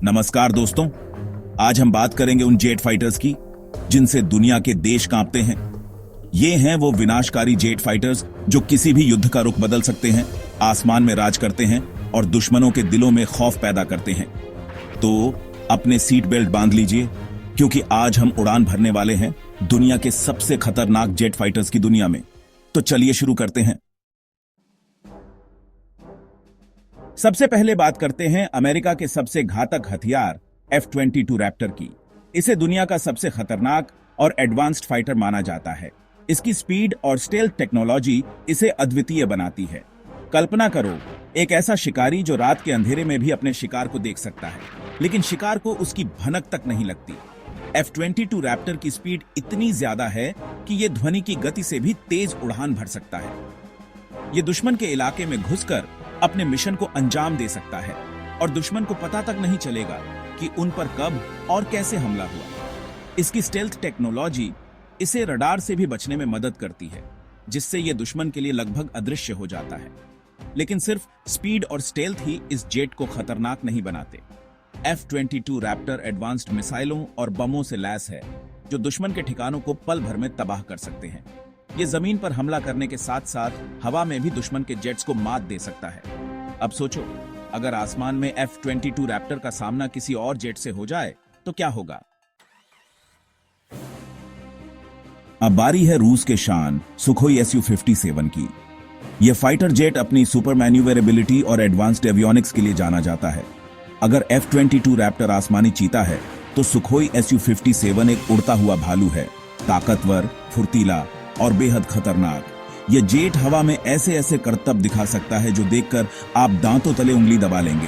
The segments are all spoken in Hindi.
नमस्कार दोस्तों, आज हम बात करेंगे उन जेट फाइटर्स की जिनसे दुनिया के देश कांपते हैं। ये हैं वो विनाशकारी जेट फाइटर्स जो किसी भी युद्ध का रुख बदल सकते हैं, आसमान में राज करते हैं और दुश्मनों के दिलों में खौफ पैदा करते हैं। तो अपने सीट बेल्ट बांध लीजिए, क्योंकि आज हम उड़ान भरने वाले हैं दुनिया के सबसे खतरनाक जेट फाइटर्स की दुनिया में। तो चलिए शुरू करते हैं। सबसे पहले बात करते हैं अमेरिका के सबसे घातक हथियार F-22 रैप्टर की। इसे दुनिया का सबसे खतरनाक और एडवांस्ड फाइटर माना जाता है। इसकी स्पीड और स्टेल्थ टेक्नोलॉजी इसे अद्वितीय बनाती है। कल्पना करो, एक ऐसा शिकारी जो रात के अंधेरे में भी अपने शिकार को देख सकता है, लेकिन शिकार को उसकी भनक तक नहीं लगती। F-22 रैप्टर की स्पीड इतनी ज्यादा है कि यह ध्वनि की गति से भी तेज उड़ान भर सकता है। यह दुश्मन के इलाके में घुसकर अपने मिशन को अंजाम दे सकता है और दुश्मन को पता तक नहीं चलेगा कि उन पर कब और कैसे हमला हुआ। इसकी स्टेल्थ टेक्नोलॉजी इसे रडार से भी बचने में मदद करती है, जिससे यह दुश्मन के लिए लगभग अदृश्य हो जाता है। लेकिन सिर्फ स्पीड और स्टेल्थ ही इस जेट को खतरनाक नहीं बनाते। F-22 रैप्टर एडवांस्ड मिसाइलों और बमों से लैस है, जो दुश्मन के ठिकानों को पल भर में तबाह कर सकते हैं। ये जमीन पर हमला करने के साथ साथ हवा में भी दुश्मन के जेट्स को मात दे सकता है। अब सोचो, अगर आसमान में F-22 रैप्टर का सामना किसी और जेट से हो जाए तो क्या होगा। अब बारी है रूस के शान सुखोई Su-57 की। यह फाइटर जेट अपनी सुपर मैन्यूवरेबिलिटी और एडवांस्ड एवियोनिक्स के लिए जाना जाता है। अगर F-22 रैप्टर आसमानी चीता है, तो सुखोई Su-57 एक उड़ता हुआ भालू है, ताकतवर, फुर्तीला और बेहद खतरनाक। यह जेट हवा में ऐसे ऐसे करतब दिखा सकता है जो देखकर आप दांतों तले उंगली दबा लेंगे।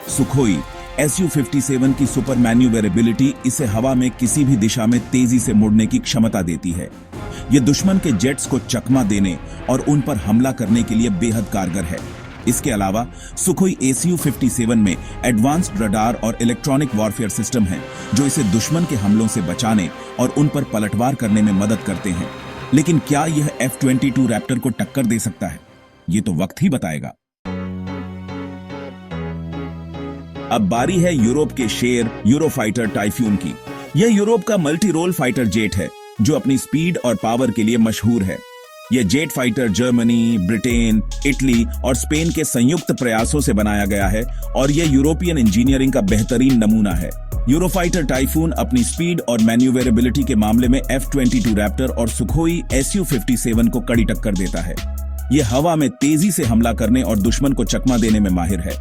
सुखोई Su-57 की सुपर मैन्यूवरेबिलिटी इसे हवा में किसी भी दिशा में तेजी से मुड़ने की क्षमता देती है। यह दुश्मन के जेट्स को चकमा देने और उन पर हमला करने के लिए बेहद कारगर है। इसके अलावा सुखोई Su-57 में एडवांस्ड रडार और इलेक्ट्रॉनिक वॉरफेयर सिस्टम है, जो इसे दुश्मन के हमलों से बचाने और उन पर पलटवार करने में मदद करते हैं। लेकिन क्या यह F-22 रैप्टर को टक्कर दे सकता है? ये तो वक्त ही बताएगा। अब बारी है यूरोप के शेर यूरोफाइटर टाइफून की। यह यूरोप का मल्टी रोल फाइटर जेट है, जो अपनी स्पीड और पावर के लिए मशहूर है। यह jet fighter Germany, Britain, Italy और स्पेन के संयुक्त प्रयासों से बनाया गया है और यह यूरोपियन इंजीनियरिंग का बेहतरीन नमूना है। यूरोफाइटर टाइफून अपनी स्पीड और मैन्यूवरेबिलिटी के मामले में F-22 रैप्टर और सुखोई Su-57 को कड़ी टक्कर देता है। यह हवा में तेजी से हमला करने और दुश्मन को चकमा देने में माहिर है।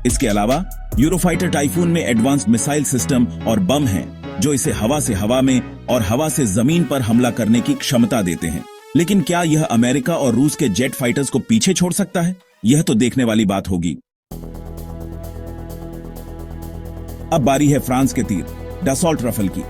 इसके अलावा यूरोफाइटर टाइफून में एडवांस्ड मिसाइल सिस्टम और बम हैं, जो इसे हवा से हवा में और हवा से जमीन पर हमला करने की क्षमता देते हैं। लेकिन क्या यह अमेरिका और रूस के जेट फाइटर्स को पीछे छोड़ सकता है? यह तो देखने वाली बात होगी। अब बारी है फ्रांस के तीर डसॉल्ट रफेल की।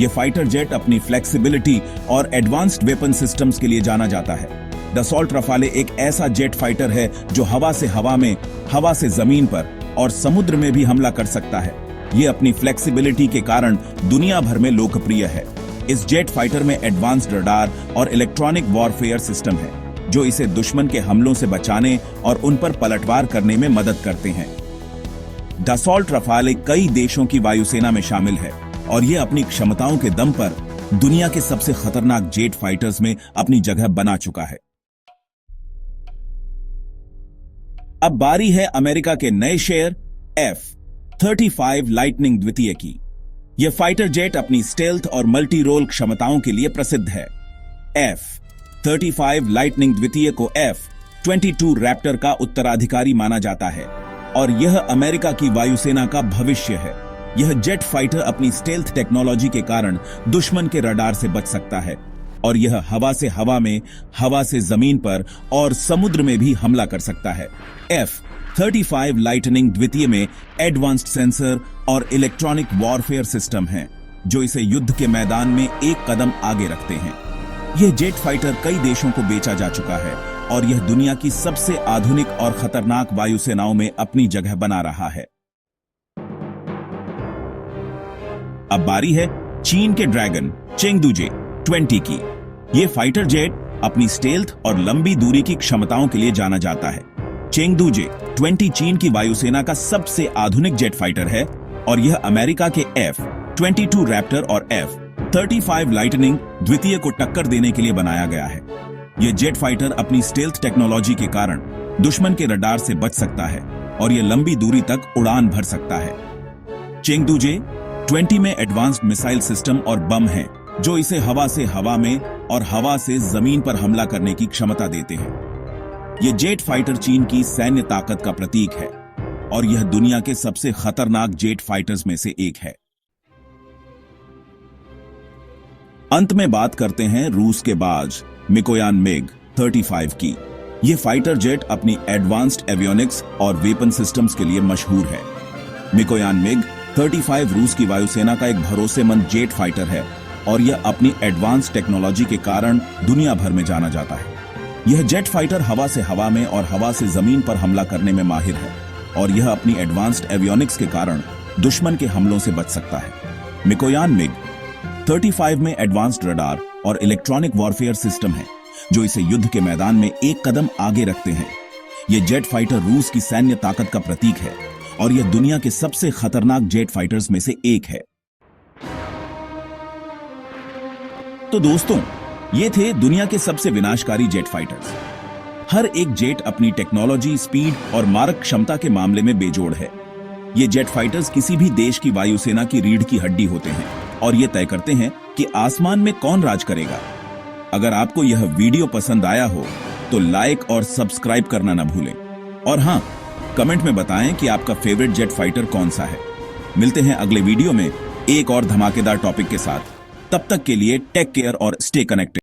यह फाइटर जेट अपनी फ्लेक्सिबिलिटी और एडवांस्ड वेपन सिस्टम्स के लिए जाना जाता है। डसॉल्ट रफाले एक ऐसा जेट फाइटर है जो हवा से हवा में, हवा से जमीन पर और समुद्र में भी हमला कर सकता है। यह अपनी फ्लेक्सिबिलिटी के कारण दुनिया भर में लोकप्रिय है। इस जेट फाइटर में एडवांस्ड रडार और इलेक्ट्रॉनिक वॉरफेयर सिस्टम है, जो इसे दुश्मन के हमलों से बचाने और उन पर पलटवार करने में मदद करते हैं। डसॉल्ट रफाले कई देशों की वायुसेना में शामिल है और यह अपनी क्षमताओं के दम पर दुनिया के सबसे खतरनाक जेट फाइटर्स में अपनी जगह बना चुका है। अब बारी है अमेरिका के नए शेर F-35 लाइटनिंग द्वितीय की। यह फाइटर जेट अपनी स्टेल्थ और मल्टी रोल क्षमताओं के लिए प्रसिद्ध है। F-35 लाइटनिंग द्वितीय को F-22 रैप्टर का उत्तराधिकारी माना जाता है और यह अमेरिका की वायुसेना का भविष्य है। यह जेट फाइटर अपनी स्टेल्थ टेक्नोलॉजी के कारण दुश्मन के रडार से बच सकता है और यह हवा से हवा में, हवा से जमीन पर और समुद्र में भी हमला कर सकता है। F-35 लाइटनिंग द्वितीय में एडवांस्ड सेंसर और इलेक्ट्रॉनिक वॉरफेयर सिस्टम हैं, जो इसे युद्ध के मैदान में एक कदम आगे रखते हैं। यह जेट फाइटर कई देशों को बेचा जा चुका है और यह दुनिया की सबसे आधुनिक और खतरनाक वायुसेनाओं में अपनी जगह बना रहा है। अब बारी है चीन के ड्रैगन चेंगडू 20 की। यह फाइटर जेट अपनी स्टेल्थ और लंबी दूरी की क्षमताओं के लिए जाना जाता है। चेंगडू 20 चीन की वायुसेना का सबसे आधुनिक जेट फाइटर है और यह अमेरिका के F-22 रैप्टर और F-35 लाइटनिंग द्वितीय को टक्कर देने के लिए बनाया गया है। यह जेट फाइटर अपनी स्टेल्थ टेक्नोलॉजी के कारण दुश्मन के रडार से बच सकता है और यह लंबी दूरी तक उड़ान भर सकता है। चेंगडू J-20 में एडवांस्ड मिसाइल सिस्टम और बम हैं, जो इसे हवा से हवा में और हवा से जमीन पर हमला करने की क्षमता देते हैं। यह जेट फाइटर चीन की सैन्य ताकत का प्रतीक है और यह दुनिया के सबसे खतरनाक जेट फाइटर्स में से एक है। अंत में बात करते हैं रूस के बाज मिकोयान MiG-35 की। यह फाइटर जेट अपनी एडवांस्ड एवियोनिक्स और वेपन सिस्टम्स के लिए मशहूर है। मिकोयान MiG-35 रूस की वायुसेना का एक भरोसेमंद जेट फाइटर है और यह अपनी एडवांस टेक्नोलॉजी के कारण दुनिया भर में जाना जाता है। यह जेट फाइटर हवा से हवा में और हवा से जमीन पर हमला करने में माहिर है और यह अपनी एडवांस्ड एवियोनिक्स के कारण दुश्मन के हमलों से बच सकता है। मिकोयान MiG-35 में एडवांस्ड रडार और इलेक्ट्रॉनिक वॉरफेयर सिस्टम है, जो इसे युद्ध के मैदान में एक कदम आगे रखते हैं। यह जेट फाइटर रूस की सैन्य ताकत का प्रतीक है और यह दुनिया के सबसे खतरनाक जेट फाइटर्स में से एक है। तो दोस्तों, ये थे दुनिया के सबसे विनाशकारी जेट फाइटर्स। हर एक जेट अपनी टेक्नोलॉजी, स्पीड और मारक क्षमता के मामले में बेजोड़ है। ये जेट फाइटर्स किसी भी देश की वायुसेना की रीढ़ की हड्डी होते हैं और ये तय करते हैं कि आसमान में कौन राज करेगा। अगर आपको यह वीडियो पसंद आया हो तो लाइक और सब्सक्राइब करना न भूलें और हाँ, कमेंट में बताएं कि आपका फेवरेट जेट फाइटर कौन सा है। मिलते हैं अगले वीडियो में एक और धमाकेदार टॉपिक के साथ। तब तक के लिए टेक केयर और स्टे कनेक्टेड।